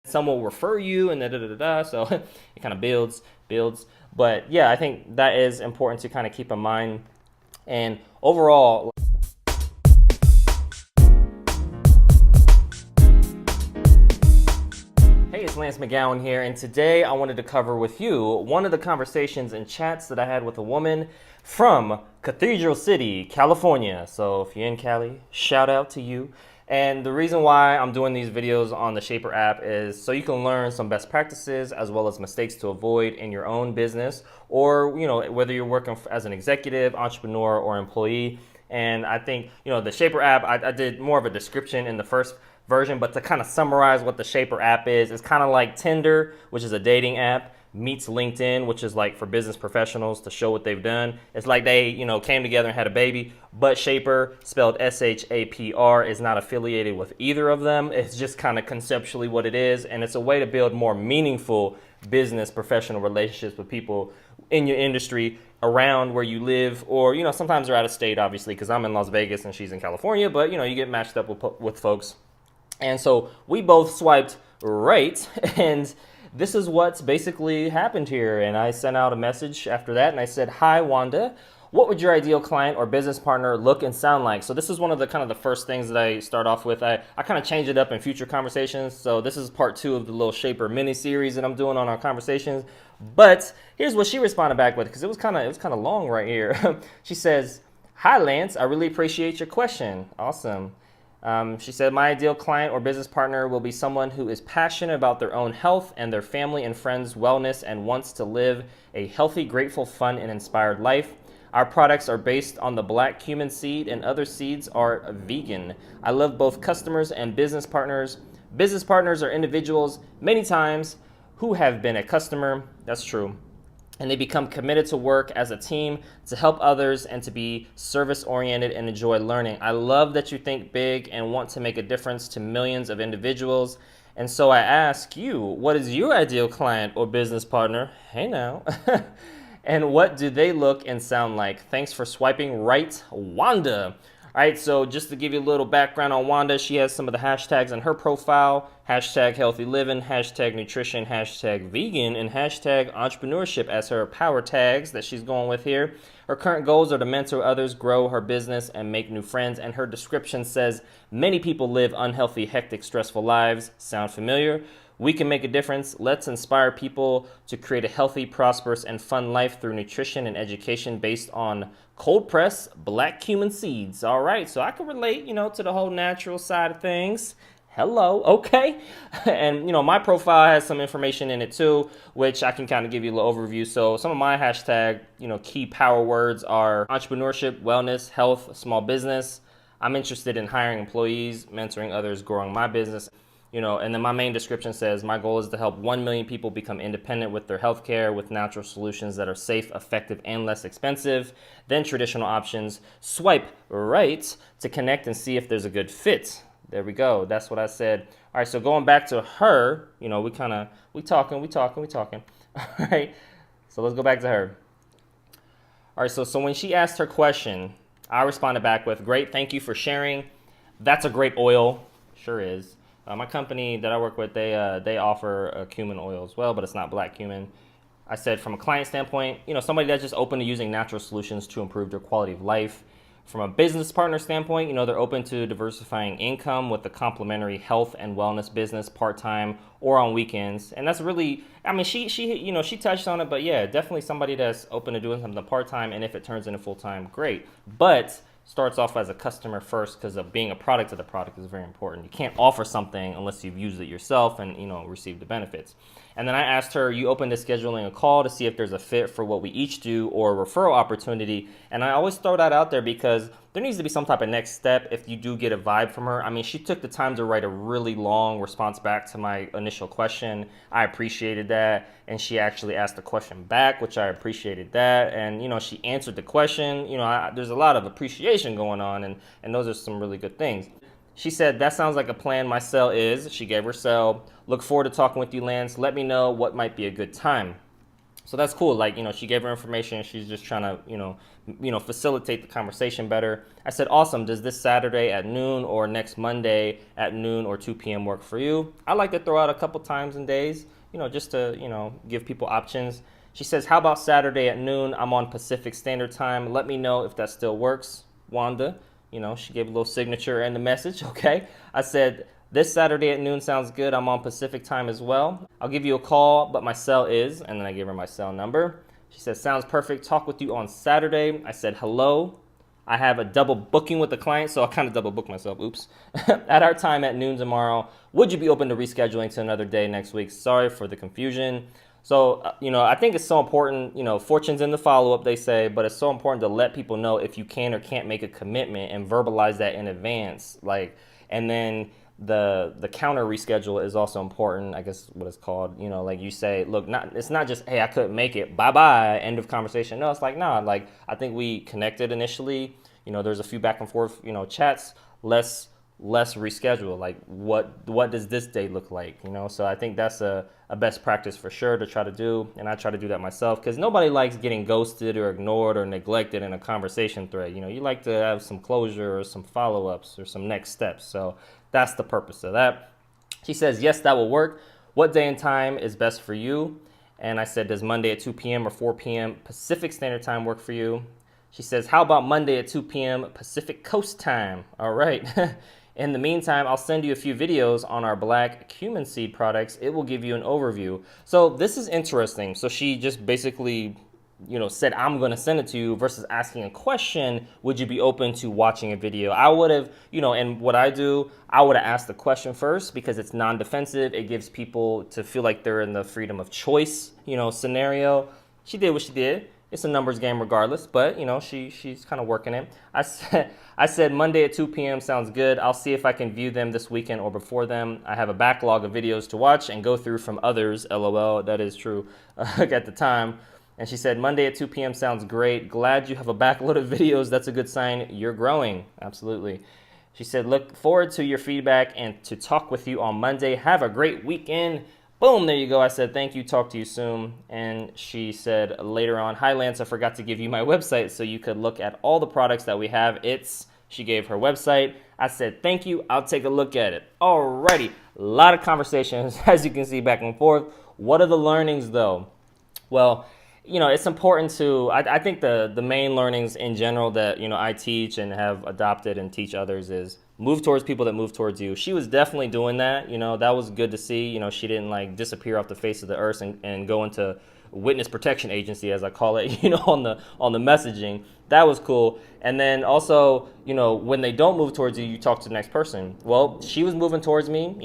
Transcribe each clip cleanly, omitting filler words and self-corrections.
Some will refer you and da da da da. So it kind of builds. But yeah, I think that is important to kind of keep in mind. And overall, hey, it's Lance McGowan here, and today I wanted to cover with you one of the conversations and chats that I had with a woman from Cathedral City, California. So if you're in Cali, shout out to you. And the reason why I'm doing these videos on the Shapr app is so you can learn some best practices as well as mistakes to avoid in your own business, or whether you're working as an executive, entrepreneur, or employee. And I think the Shapr app, I did more of a description in the first version, but to kind of summarize what the Shapr app is, it's kind of like Tinder, which is a dating app, meets LinkedIn, which is like for business professionals to show what they've done. It's like they, came together and had a baby, but Shapr, spelled S-H-A-P-R, is not affiliated with either of them. It's just kind of conceptually what it is, and it's a way to build more meaningful business professional relationships with people in your industry around where you live, or sometimes they're out of state, obviously, because I'm in Las Vegas and she's in California, but you get matched up with folks. And so we both swiped right, and this is what's basically happened here. And I sent out a message after that, and I said, "Hi, Wanda. What would your ideal client or business partner look and sound like?" So this is one of the kind of the first things that I start off with. I kind of change it up in future conversations. So this is part 2 of the little Shapr mini series that I'm doing on our conversations. But here's what she responded back with, because it was kind of long right here. She says, "Hi, Lance. I really appreciate your question." Awesome. She said, "My ideal client or business partner will be someone who is passionate about their own health and their family and friends' wellness and wants to live a healthy, grateful, fun, and inspired life. Our products are based on the black cumin seed, and other seeds are vegan. I love both customers and business partners. Business partners are individuals, many times, who have been a customer." That's true. "And they become committed to work as a team to help others and to be service-oriented and enjoy learning. I love that you think big and want to make a difference to millions of individuals. And so I ask you, what is your ideal client or business partner?" Hey now. "And what do they look and sound like? Thanks for swiping right, Wanda." All right, so just to give you a little background on Wanda, she has some of the hashtags in her profile: hashtag healthy living, hashtag nutrition, hashtag vegan, and hashtag entrepreneurship as her power tags that she's going with here. Her current goals are to mentor others, grow her business, and make new friends. And her description says, "Many people live unhealthy, hectic, stressful lives." Sound familiar? "We can make a difference. Let's inspire people to create a healthy, prosperous, and fun life through nutrition and education based on cold press black cumin seeds." All right, so I can relate, to the whole natural side of things. Hello, okay. And, my profile has some information in it too, which I can kind of give you a little overview. So some of my hashtag, key power words are entrepreneurship, wellness, health, small business. I'm interested in hiring employees, mentoring others, growing my business. And then my main description says, "My goal is to help 1 million people become independent with their healthcare with natural solutions that are safe, effective, and less expensive than traditional options. Swipe right to connect and see if there's a good fit." There we go. That's what I said. All right, so going back to her, we talking. All right, so let's go back to her. All right, so when she asked her question, I responded back with, "Great, thank you for sharing. That's a great oil." Sure is. My company that I work with, they offer cumin oil as well, but it's not black cumin. I said, from a client standpoint, somebody that's just open to using natural solutions to improve their quality of life. From a business partner standpoint, they're open to diversifying income with a complementary health and wellness business part-time or on weekends. And that's really, she touched on it, but yeah, definitely somebody that's open to doing something part-time, and if it turns into full-time, great. But starts off as a customer first, because of being a product of the product is very important. You can't offer something unless you've used it yourself and received the benefits. And then I asked her, "You open to scheduling a call to see if there's a fit for what we each do or a referral opportunity?" And I always throw that out there because there needs to be some type of next step if you do get a vibe from her. She took the time to write a really long response back to my initial question. I appreciated that. And she actually asked the question back, which I appreciated that. And, she answered the question. There's a lot of appreciation going on, and those are some really good things. She said, "That sounds like a plan. My cell is," she gave her cell. "Look forward to talking with you, Lance. Let me know what might be a good time." So that's cool. Like, she gave her information. She's just trying to, facilitate the conversation better. I said, awesome. Does this Saturday at noon or next Monday at noon or 2 p.m. work for you? I like to throw out a couple times and days, just to, give people options. She says, how about Saturday at noon? I'm on Pacific Standard Time. Let me know if that still works. Wanda, she gave a little signature in the message. Okay. I said, this Saturday at noon sounds good. I'm on Pacific time as well. I'll give you a call, but my cell is, and then I gave her my cell number. She said, sounds perfect. Talk with you on Saturday. I said, hello. I have a double booking with the client, so I kind of double booked myself. Oops. At our time at noon tomorrow, would you be open to rescheduling to another day next week? Sorry for the confusion. So, I think it's so important, fortune's in the follow-up, they say, but it's so important to let people know if you can or can't make a commitment and verbalize that in advance. And then the counter reschedule is also important, I guess what it's called. Like you say, look, it's not just, hey, I couldn't make it, bye-bye, end of conversation. No, it's like, nah, like I think we connected initially. There's a few back and forth, chats, less reschedule. Like what does this day look like? So I think that's a best practice for sure to try to do. And I try to do that myself because nobody likes getting ghosted or ignored or neglected in a conversation thread. You like to have some closure or some follow-ups or some next steps. So that's the purpose of that. She says, yes, that will work. What day and time is best for you? And I said, does Monday at 2 p.m. or 4 p.m. Pacific Standard Time work for you? She says, how about Monday at 2 p.m. Pacific Coast Time? All right. In the meantime, I'll send you a few videos on our black cumin seed products. It will give you an overview. So this is interesting. So she just basically said, I'm going to send it to you versus asking a question. Would you be open to watching a video? I would have, and what I do, I would have asked the question first because it's non-defensive. It gives people to feel like they're in the freedom of choice, scenario. She did what she did. It's a numbers game regardless, but she's kind of working it. I said Monday at 2 p.m. sounds good. I'll see if I can view them this weekend or before them. I have a backlog of videos to watch and go through from others. LOL, that is true at the time. And she said, Monday at 2 p.m. sounds great. Glad you have a backload of videos. That's a good sign you're growing. Absolutely. She said, look forward to your feedback and to talk with you on Monday. Have a great weekend. Boom, there you go. I said, thank you. Talk to you soon. And she said later on, hi, Lance, I forgot to give you my website so you could look at all the products that we have. She gave her website. I said, thank you. I'll take a look at it. Alrighty. A lot of conversations, as you can see, back and forth. What are the learnings, though? Well, it's important to, I think the main learnings in general that, I teach and have adopted and teach others is move towards people that move towards you. She was definitely doing that. That was good to see. She didn't disappear off the face of the earth and go into witness protection agency, as I call it, on the messaging. That was cool. And then also, when they don't move towards you, you talk to the next person. Well, she was moving towards me.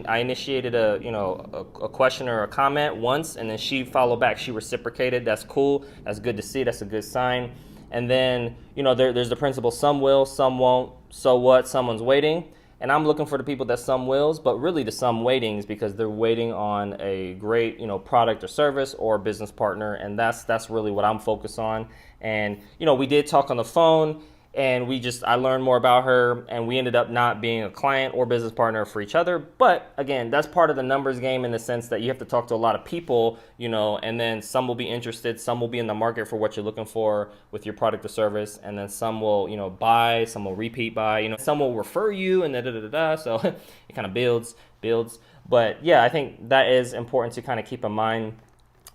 I initiated a question or a comment once, and then she followed back. She reciprocated. That's cool. That's good to see. That's a good sign. And then, there's the principle, some will, some won't. So what? Someone's waiting. And I'm looking for the people that some wills, but really the some waitings because they're waiting on a great, product or service or business partner. And that's really what I'm focused on. And, we did talk on the phone and I learned more about her and we ended up not being a client or business partner for each other. But again, that's part of the numbers game in the sense that you have to talk to a lot of people, and then some will be interested, some will be in the market for what you're looking for with your product or service. And then some will, buy, some will repeat buy, some will refer you and da-da-da-da-da. So it kind of builds. But yeah, I think that is important to kind of keep in mind.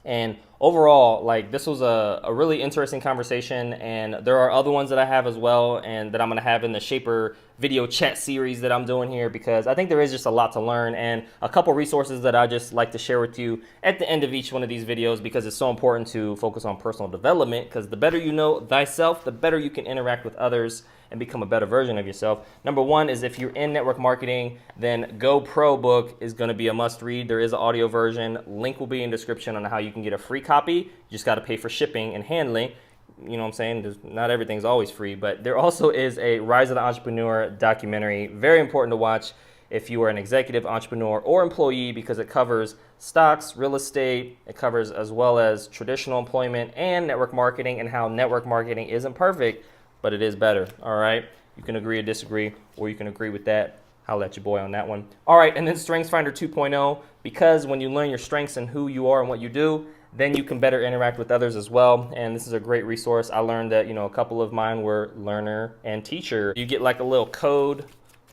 And overall, this was a really interesting conversation, and there are other ones that I have as well and that I'm going to have in the Shapr video chat series that I'm doing here because I think there is just a lot to learn and a couple resources that I just like to share with you at the end of each one of these videos because it's so important to focus on personal development because the better you know thyself, the better you can interact with others and become a better version of yourself. Number one is if you're in network marketing, then Go Pro book is going to be a must read. There is an audio version. Link will be in description on how you can get a free copy. You just got to pay for shipping and handling. You know what I'm saying? Not everything's always free, but there also is a Rise of the Entrepreneur documentary. Very important to watch if you are an executive entrepreneur or employee because it covers stocks, real estate. It covers as well as traditional employment and network marketing and how network marketing isn't perfect, but it is better. All right. You can agree or disagree, or you can agree with that. I'll let your boy on that one. All right. And then StrengthsFinder 2.0, because when you learn your strengths and who you are and what you do, then you can better interact with others as well. And this is a great resource. I learned that, a couple of mine were learner and teacher. You get like a little code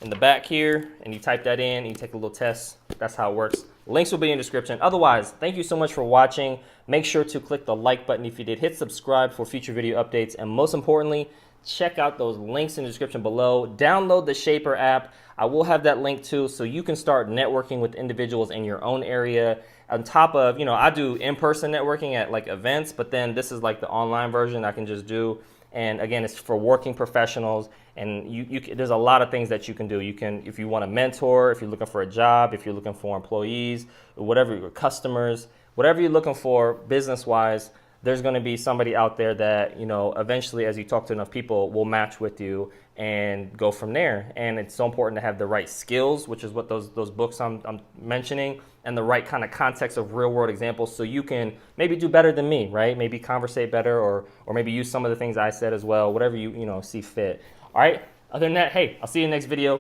in the back here, and you type that in, and you take a little test. That's how it works. Links will be in the description. Otherwise, thank you so much for watching. Make sure to click the like button if you did. Hit subscribe for future video updates. And most importantly, check out those links in the description below. Download the Shapr app. I will have that link too, so you can start networking with individuals in your own area. On top of, I do in-person networking at like events, but then this is like the online version I can just do. And again, it's for working professionals, and there's a lot of things that you can do. You can, if you want a mentor, if you're looking for a job, if you're looking for employees, whatever, your customers, whatever you're looking for business-wise, there's going to be somebody out there that, eventually, as you talk to enough people, will match with you and go from there. And it's so important to have the right skills, which is what those books I'm mentioning, and the right kind of context of real world examples, so you can maybe do better than me, right? Maybe conversate better, or maybe use some of the things I said as well, whatever you see fit. All right. Other than that, hey, I'll see you in the next video.